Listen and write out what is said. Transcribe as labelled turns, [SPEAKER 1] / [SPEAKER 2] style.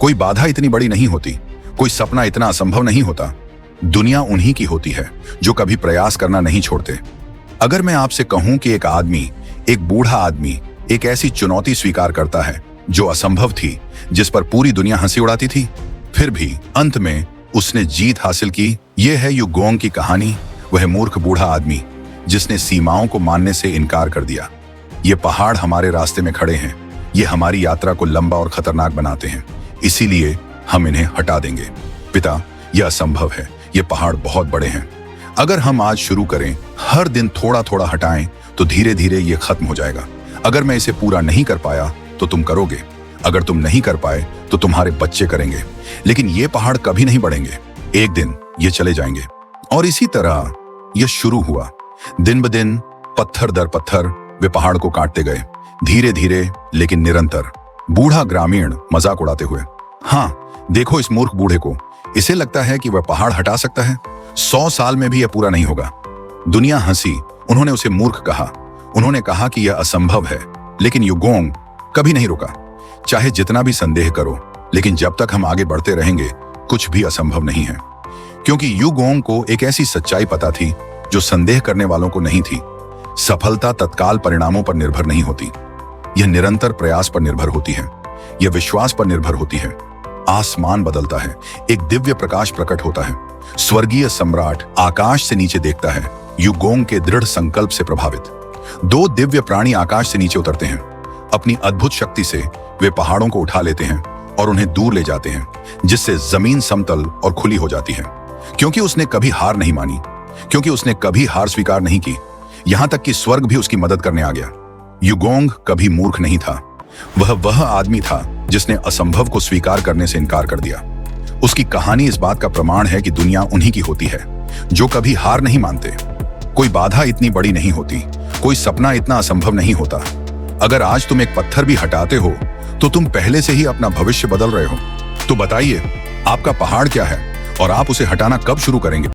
[SPEAKER 1] कोई बाधा इतनी बड़ी नहीं होती, कोई सपना इतना असंभव नहीं होता। दुनिया उन्हीं की होती है जो कभी प्रयास करना नहीं छोड़ते। अगर मैं आपसे कहूं कि एक आदमी, एक बूढ़ा आदमी, एक ऐसी चुनौती स्वीकार करता है जो असंभव थी, जिस पर पूरी दुनिया हंसी उड़ाती थी, फिर भी अंत में उसने जीत हासिल की। यह है यू गोंग की कहानी, वह मूर्ख बूढ़ा आदमी जिसने सीमाओं को मानने से इनकार कर दिया। ये पहाड़ हमारे रास्ते में खड़े हैं, ये हमारी यात्रा को लंबा और खतरनाक बनाते हैं, इसीलिए हम इन्हें हटा देंगे। पिता, यह असंभव है, ये पहाड़ बहुत बड़े हैं। अगर हम आज शुरू करें, हर दिन थोड़ा थोड़ा हटाएं, तो धीरे धीरे ये खत्म हो जाएगा। अगर मैं इसे पूरा नहीं कर पाया तो तुम करोगे, अगर तुम नहीं कर पाए तो तुम्हारे बच्चे करेंगे, लेकिन ये पहाड़ कभी नहीं बढ़ेंगे। एक दिन ये चले जाएंगे। और इसी तरह यह शुरू हुआ। दिन ब दिन, पत्थर दर पत्थर वे पहाड़ को काटते गए, धीरे धीरे लेकिन निरंतर। बूढ़ा ग्रामीण मजाक उड़ाते हुए, हाँ देखो इस मूर्ख बूढ़े को, इसे लगता है कि वह पहाड़ हटा सकता है, 100 साल में भी यह पूरा नहीं होगा। दुनिया हंसी, उन्होंने उसे मूर्ख कहा, उन्होंने कहा कि यह असंभव है। लेकिन यू गोंग कभी नहीं रुका। चाहे जितना भी संदेह करो, लेकिन जब तक हम आगे बढ़ते रहेंगे, कुछ भी असंभव नहीं है। क्योंकि यू गोंग को एक ऐसी सच्चाई पता थी जो संदेह करने वालों को नहीं थी। सफलता तत्काल परिणामों पर निर्भर नहीं होती, यह निरंतर प्रयास पर निर्भर होती है, यह विश्वास पर निर्भर होती है। आसमान बदलता है, एक दिव्य प्रकाश प्रकट होता है, स्वर्गीय सम्राट आकाश से नीचे देखता है। यू गोंग के दृढ़ संकल्प से प्रभावित 2 दिव्य प्राणी आकाश से नीचे उतरते हैं। अपनी अद्भुत शक्ति से वे पहाड़ों को उठा लेते हैं और उन्हें दूर ले जाते हैं, जिससे जमीन समतल और खुली हो जाती है। क्योंकि उसने कभी हार नहीं मानी, क्योंकि उसने कभी हार स्वीकार नहीं की, यहां तक कि स्वर्ग भी उसकी मदद करने आ गया। यू गोंग कभी मूर्ख नहीं था, वह आदमी था जिसने असंभव को स्वीकार करने से इनकार कर दिया। उसकी कहानी इस बात का प्रमाण है कि दुनिया उन्हीं की होती है जो कभी हार नहीं मानते। कोई बाधा इतनी बड़ी नहीं होती, कोई सपना इतना असंभव नहीं होता। अगर आज तुम एक पत्थर भी हटाते हो तो तुम पहले से ही अपना भविष्य बदल रहे हो। तो बताइए, आपका पहाड़ क्या है और आप उसे हटाना कब शुरू करेंगे?